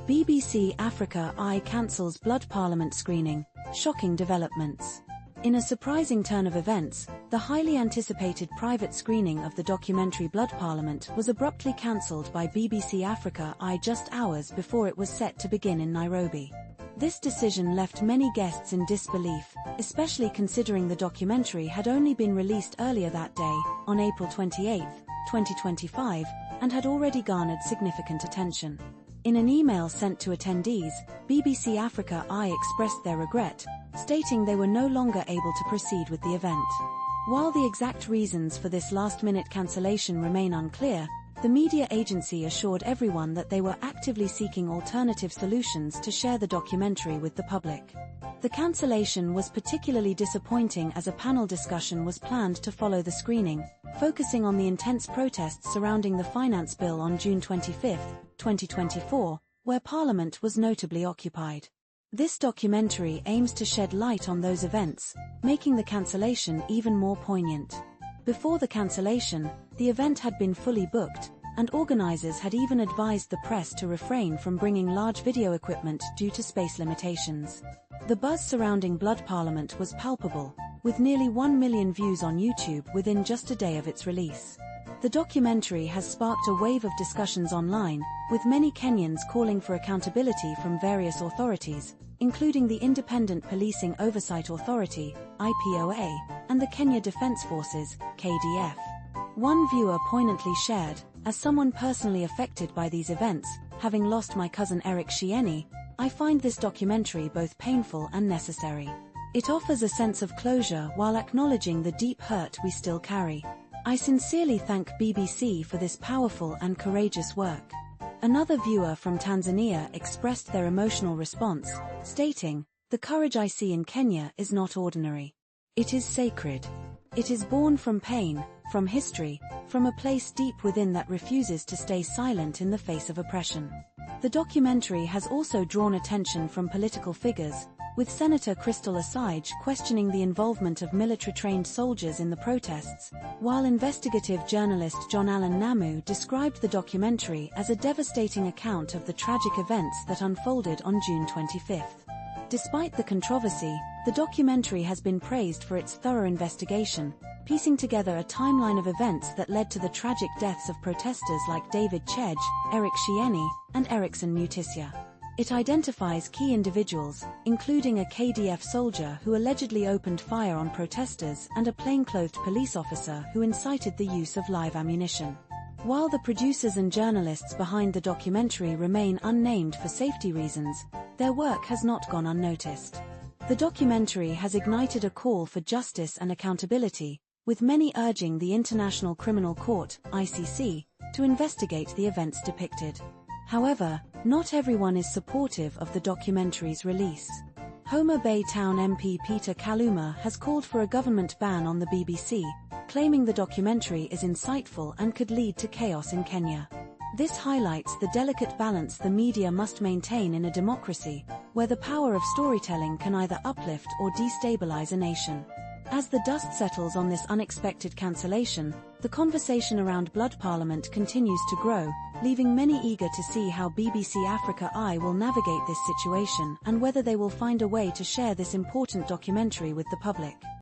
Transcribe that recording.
BBC Africa Eye cancels Blood Parliament screening, shocking developments. In a surprising turn of events, the highly anticipated private screening of the documentary Blood Parliament was abruptly cancelled by BBC Africa Eye just hours before it was set to begin in Nairobi. This decision left many guests in disbelief, especially considering the documentary had only been released earlier that day, on April 28, 2025, and had already garnered significant attention. In an email sent to attendees, BBC Africa Eye expressed their regret, stating they were no longer able to proceed with the event. While the exact reasons for this last-minute cancellation remain unclear, the media agency assured everyone that they were actively seeking alternative solutions to share the documentary with the public. The cancellation was particularly disappointing as a panel discussion was planned to follow the screening, focusing on the intense protests surrounding the finance bill on June 25, 2024, where Parliament was notably occupied. This documentary aims to shed light on those events, making the cancellation even more poignant. Before the cancellation, the event had been fully booked, and organizers had even advised the press to refrain from bringing large video equipment due to space limitations. The buzz surrounding Blood Parliament was palpable, with nearly 1 million views on YouTube within just a day of its release. The documentary has sparked a wave of discussions online, with many Kenyans calling for accountability from various authorities, including the Independent Policing Oversight Authority, IPOA, and the Kenya Defence Forces, KDF. One viewer poignantly shared, "As someone personally affected by these events, having lost my cousin Eric Shieni, I find this documentary both painful and necessary. It offers a sense of closure while acknowledging the deep hurt we still carry. I sincerely thank BBC for this powerful and courageous work." Another viewer from Tanzania expressed their emotional response, stating, "The courage I see in Kenya is not ordinary. It is sacred. It is born from pain, from history, from a place deep within that refuses to stay silent in the face of oppression." The documentary has also drawn attention from political figures, with Senator Crystal Asige questioning the involvement of military-trained soldiers in the protests, while investigative journalist John-Allan described the documentary as a devastating account of the tragic events that unfolded on June 25. Despite the controversy, the documentary has been praised for its thorough investigation, piecing together a timeline of events that led to the tragic deaths of protesters like David Chege, Eric Shieni, and Erickson Mutisia. It identifies key individuals, including a KDF soldier who allegedly opened fire on protesters and a plainclothed police officer who incited the use of live ammunition. While the producers and journalists behind the documentary remain unnamed for safety reasons, their work has not gone unnoticed. The documentary has ignited a call for justice and accountability, with many urging the International Criminal Court, ICC, to investigate the events depicted. However, not everyone is supportive of the documentary's release. Homa Bay Town MP Peter Kaluma has called for a government ban on the BBC, claiming the documentary is insightful and could lead to chaos in Kenya. This highlights the delicate balance the media must maintain in a democracy, where the power of storytelling can either uplift or destabilize a nation. As the dust settles on this unexpected cancellation, the conversation around Blood Parliament continues to grow, leaving many eager to see how BBC Africa Eye will navigate this situation and whether they will find a way to share this important documentary with the public.